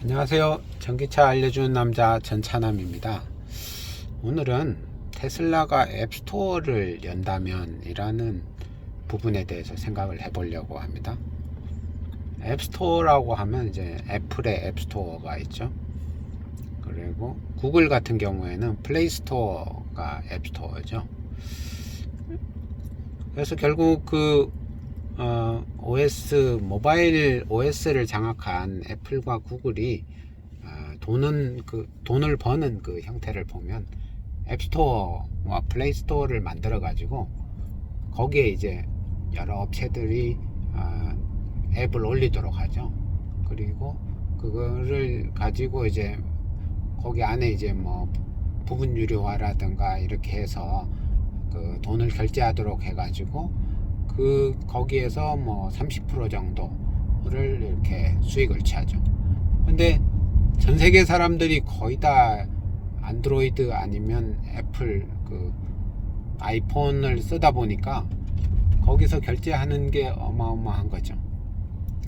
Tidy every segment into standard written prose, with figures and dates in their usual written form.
안녕하세요. 전기차 알려주는 남자 전차남입니다. 오늘은 테슬라가 앱스토어를 연다면 이라는 부분에 대해서 생각을 해보려고 합니다. 앱스토어라고 하면 이제 애플의 앱스토어가 있죠. 그리고 구글 같은 경우에는 플레이스토어가 앱스토어죠. 그래서 결국 OS, 모바일 OS를 장악한 애플과 구글이 돈을 버는 그 형태를 보면 앱스토어와 플레이스토어를 만들어 가지고 거기에 이제 여러 업체들이 앱을 올리도록 하죠. 그리고 그거를 가지고 이제 거기 안에 이제 뭐 부분 유료화라든가 이렇게 해서 그 돈을 결제하도록 해가지고 거기에서 뭐 30% 정도를 이렇게 수익을 취하죠. 근데 전 세계 사람들이 거의 다 안드로이드 아니면 애플 아이폰을 쓰다 보니까 거기서 결제하는 게 어마어마한 거죠.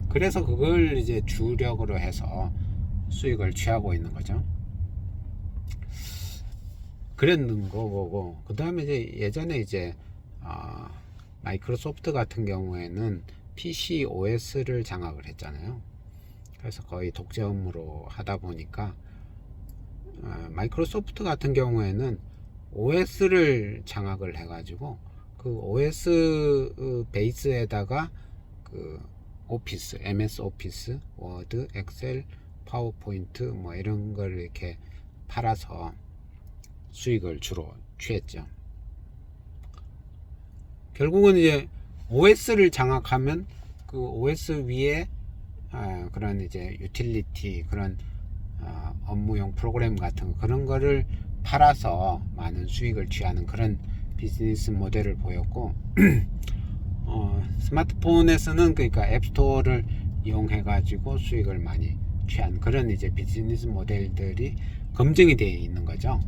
그래서 그걸 이제 주력으로 해서 수익을 취하고 있는 거죠. 그랬는 거고, 그 다음에 이제 예전에 이제 마이크로소프트 같은 경우에는 PC OS를 장악을 했잖아요. 그래서 거의 독점으로 하다 보니까 마이크로소프트 같은 경우에는 OS를 장악을 해가지고 그 OS 베이스에다가 그 오피스, MS 오피스, 워드, 엑셀, 파워포인트 뭐 이런 걸 이렇게 팔아서 수익을 주로 취했죠. 결국은 이제 OS를 장악하면 그 OS 위에 그런 이제 유틸리티, 그런 업무용 프로그램 같은 그런 거를 팔아서 많은 수익을 취하는 그런 비즈니스 모델을 보였고 스마트폰에서는 그러니까 앱스토어를 이용해 가지고 수익을 많이 취한 그런 이제 비즈니스 모델들이 검증이 되어 있는 거죠.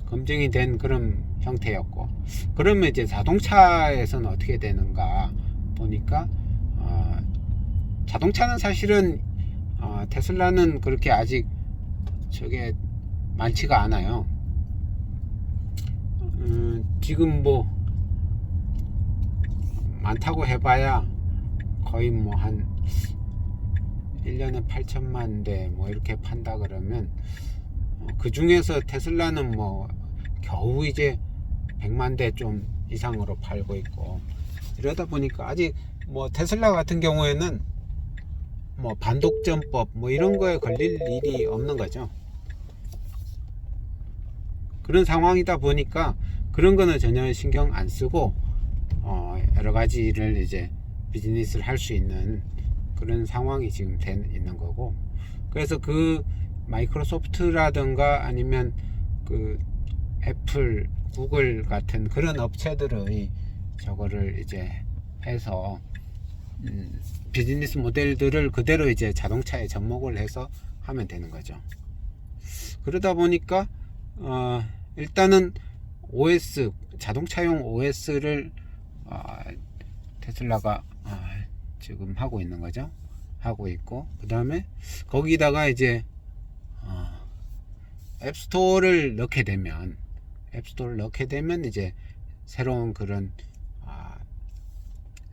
검증이 된 그런 형태였고, 그러면 이제 자동차에서는 어떻게 되는가 보니까 자동차는 사실은 테슬라는 그렇게 아직 저게 많지가 않아요. 지금 뭐 많다고 해봐야 거의 뭐 한 1년에 8천만 대 뭐 이렇게 판다 그러면 그 중에서 테슬라는 뭐 겨우 이제 100만 대 좀 이상으로 팔고 있고, 이러다 보니까 아직 뭐 테슬라 같은 경우에는 뭐 반독점법 뭐 이런 거에 걸릴 일이 없는 거죠. 그런 상황이다 보니까 그런 거는 전혀 신경 안 쓰고 여러 가지를 이제 비즈니스를 할 수 있는 그런 상황이 지금 있는 거고, 그래서 그 마이크로소프트라든가 아니면 그 애플, 구글 같은 그런 업체들의 저거를 이제 해서 비즈니스 모델들을 그대로 이제 자동차에 접목을 해서 하면 되는 거죠. 그러다 보니까 일단은 OS, 자동차용 OS를 테슬라가 지금 하고 있는 거죠. 하고 있고, 그 다음에 거기다가 이제 앱스토어를 넣게 되면 이제 새로운 그런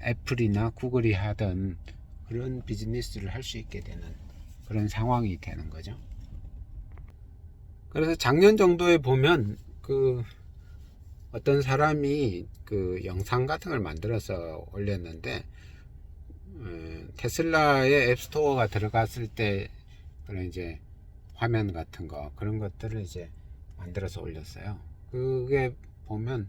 애플이나 구글이 하던 그런 비즈니스를 할 수 있게 되는 그런 상황이 되는 거죠. 그래서 작년 정도에 보면 어떤 사람이 그 영상 같은 걸 만들어서 올렸는데 테슬라의 앱스토어가 들어갔을 때 그런 이제 화면 같은 거 그런 것들을 이제 만들어서 올렸어요. 그게 보면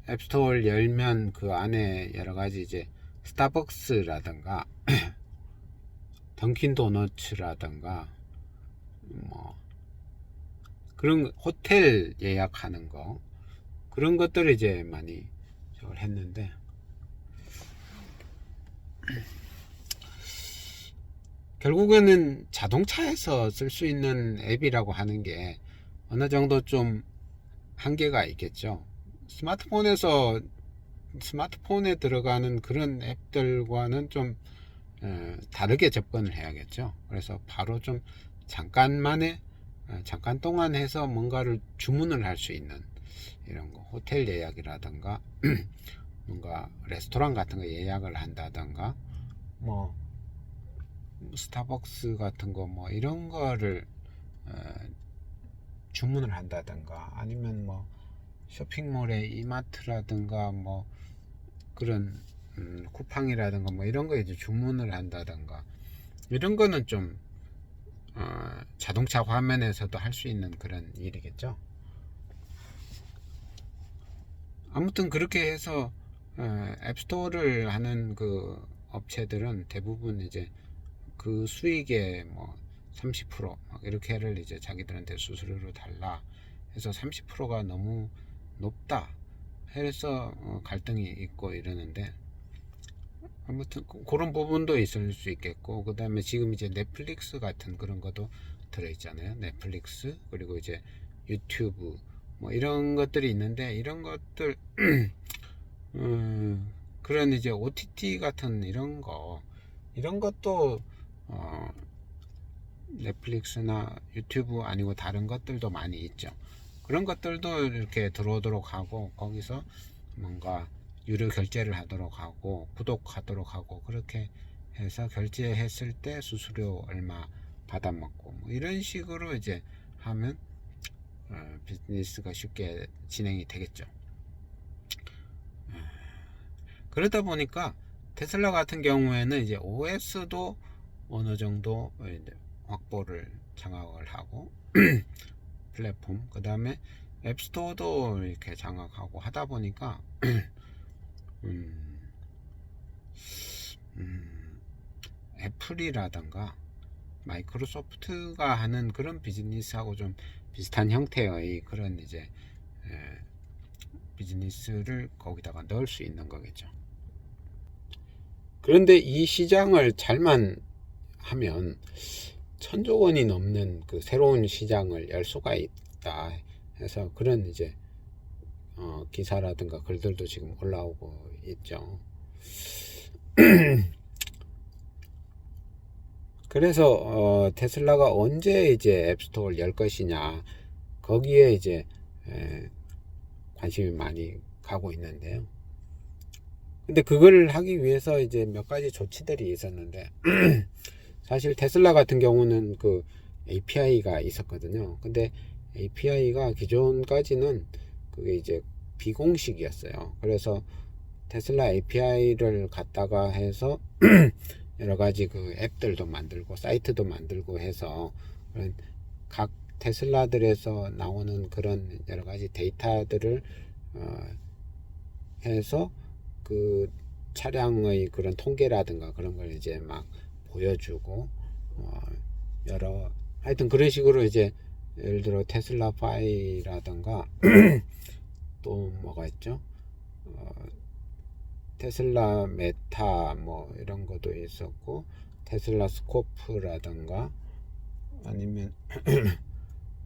앱스토어를 열면 그 안에 여러 가지 이제 스타벅스라든가 던킨 도너츠라든가 뭐 그런 호텔 예약하는 거 그런 것들을 이제 많이 저걸 했는데 결국에는 자동차에서 쓸 수 있는 앱이라고 하는 게 어느 정도 좀 한계가 있겠죠. 스마트폰에 들어가는 그런 앱들과는 좀 다르게 접근을 해야겠죠. 그래서 바로 좀 잠깐 동안 해서 뭔가를 주문을 할 수 있는 이런 거, 호텔 예약이라든가 뭔가 레스토랑 같은 거 예약을 한다든가 뭐 스타벅스 같은 거 뭐 이런 거를 주문을 한다든가 아니면 뭐 쇼핑몰의 이마트라든가 뭐 그런 쿠팡이라든가 뭐 이런 거 이제 주문을 한다든가 이런 거는 좀 자동차 화면에서도 할 수 있는 그런 일이겠죠. 아무튼 그렇게 해서 앱스토어를 하는 그 업체들은 대부분 이제 그 수익의 뭐 30% 이렇게를 이제 자기들한테 수수료로 달라 해서 30%가 너무 높다 해서 갈등이 있고 이러는데, 아무튼 그런 부분도 있을 수 있겠고, 그 다음에 지금 이제 넷플릭스 같은 그런 것도 들어있잖아요. 넷플릭스 그리고 이제 유튜브 뭐 이런 것들이 있는데, 이런 것들 그런 이제 OTT 같은 이런 것도 넷플릭스나 유튜브 아니고 다른 것들도 많이 있죠. 그런 것들도 이렇게 들어오도록 하고 거기서 뭔가 유료 결제를 하도록 하고 구독하도록 하고 그렇게 해서 결제했을 때 수수료 얼마 받아먹고 뭐 이런 식으로 이제 하면 비즈니스가 쉽게 진행이 되겠죠. 그러다 보니까 테슬라 같은 경우에는 이제 OS도 어느 정도 확보를 장악을 하고 플랫폼, 그 다음에 앱스토어도 이렇게 장악하고 하다 보니까 애플이라던가 마이크로소프트가 하는 그런 비즈니스하고 좀 비슷한 형태의 그런 이제 비즈니스를 거기다가 넣을 수 있는 거겠죠. 그런데 이 시장을 잘만 하면 1,000조 원이 넘는 그 새로운 시장을 열 수가 있다 해서 그런 이제 기사라든가 글들도 지금 올라오고 있죠. 그래서 테슬라가 언제 이제 앱스토어를 열 것이냐 거기에 이제 관심이 많이 가고 있는데요. 근데 그걸 하기 위해서 이제 몇 가지 조치들이 있었는데 사실 테슬라 같은 경우는 그 API가 있었거든요. 근데 API가 기존까지는 그게 이제 비공식이었어요. 그래서 테슬라 API를 갖다가 해서 여러 가지 그 앱들도 만들고 사이트도 만들고 해서 각 테슬라들에서 나오는 그런 여러 가지 데이터들을 해서 그 차량의 그런 통계라든가 그런 걸 이제 막 보여주고 하여튼 그런 식으로 이제 예를 들어 테슬라 파이라든가 또 뭐가 있죠? 테슬라 메타 뭐 이런 것도 있었고 테슬라 스코프라든가 아니면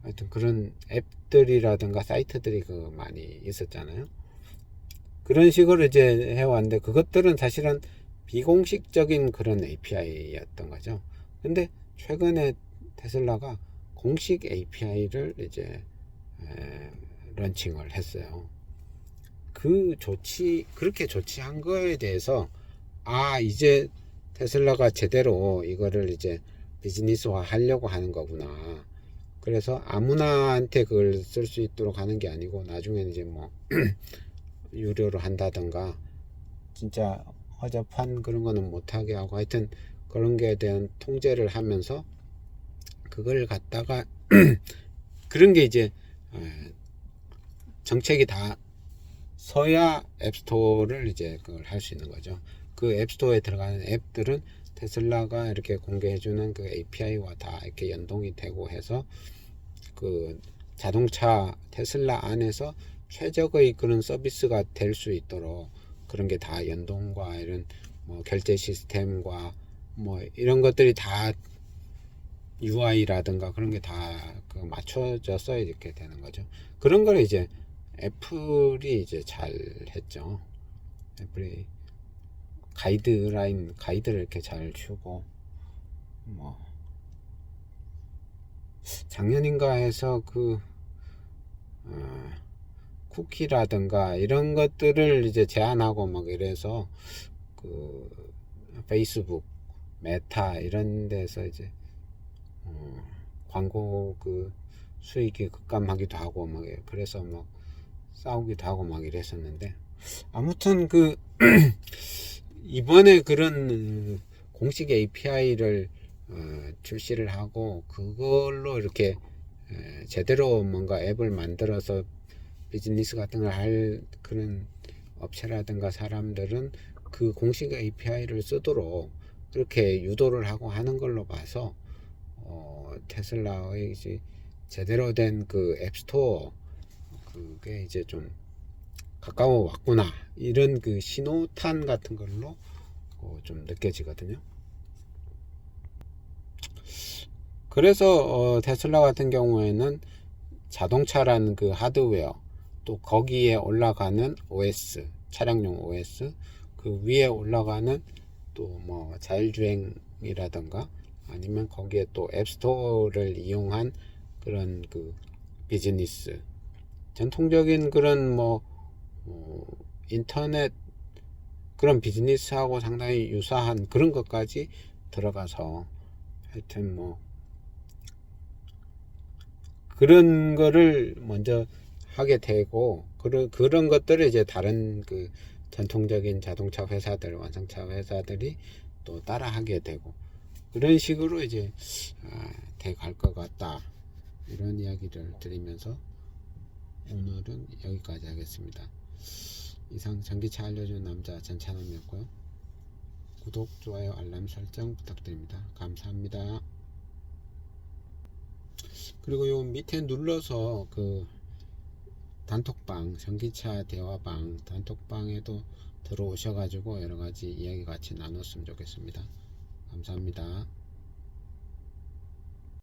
하여튼 그런 앱들이라든가 사이트들이 그 많이 있었잖아요. 그런 식으로 이제 해왔는데 그것들은 사실은 비공식적인 그런 API였던 거죠. 근데 최근에 테슬라가 공식 API를 이제 런칭을 했어요. 그렇게 조치한 거에 대해서 이제 테슬라가 제대로 이거를 이제 비즈니스화 하려고 하는 거구나. 그래서 아무나한테 그걸 쓸 수 있도록 하는 게 아니고 나중에는 이제 뭐 유료로 한다던가 진짜 허접한 그런 거는 못하게 하고 하여튼 그런 거에 대한 통제를 하면서 그걸 갖다가 그런 게 이제 정책이 다 서야 앱스토어를 이제 그걸 할 수 있는 거죠. 그 앱스토어에 들어가는 앱들은 테슬라가 이렇게 공개해주는 그 API와 다 이렇게 연동이 되고 해서 그 자동차 테슬라 안에서 최적의 그런 서비스가 될 수 있도록 그런 게 다 연동과 이런 뭐 결제 시스템과 뭐 이런 것들이 다 UI라든가 그런 게 다 그 맞춰져서 이렇게 되는 거죠. 그런 걸 이제 애플이 이제 잘 했죠. 애플이 가이드를 이렇게 잘 주고, 뭐 작년인가 해서 쿠키라든가 이런 것들을 이제 제한하고 막 이래서 그 페이스북, 메타 이런 데서 이제 광고 수익이 급감하기도 하고 막 그래서 막 싸우기도 하고 막 이랬었는데, 아무튼 이번에 그런 공식 API를 출시를 하고 그걸로 이렇게 제대로 뭔가 앱을 만들어서 비즈니스 같은 걸 할 그런 업체라든가 사람들은 그 공식 API를 쓰도록 그렇게 유도를 하고 하는 걸로 봐서 테슬라의 이제 제대로 된 그 앱스토어 그게 이제 좀 가까워 왔구나, 이런 그 신호탄 같은 걸로 좀 느껴지거든요. 그래서 테슬라 같은 경우에는 자동차라는 그 하드웨어, 또 거기에 올라가는 OS, 차량용 OS, 그 위에 올라가는 또 뭐 자율주행이라든가 아니면 거기에 또 앱스토어를 이용한 그런 그 비즈니스, 전통적인 그런 인터넷 그런 비즈니스하고 상당히 유사한 그런 것까지 들어가서 하여튼 그런 거를 먼저 하게 되고, 그런 것들을 이제 다른 그 전통적인 자동차 회사들, 완성차 회사들이 또 따라 하게 되고, 그런 식으로 이제 돼 갈 것 같다, 이런 이야기를 드리면서 오늘은 여기까지 하겠습니다. 이상 전기차 알려주는 남자 전찬원이었고요. 구독, 좋아요, 알람 설정 부탁드립니다. 감사합니다. 그리고 요 밑에 눌러서 그 단톡방, 전기차 대화방 단톡방에도 들어오셔가지고 여러가지 이야기 같이 나눴으면 좋겠습니다. 감사합니다.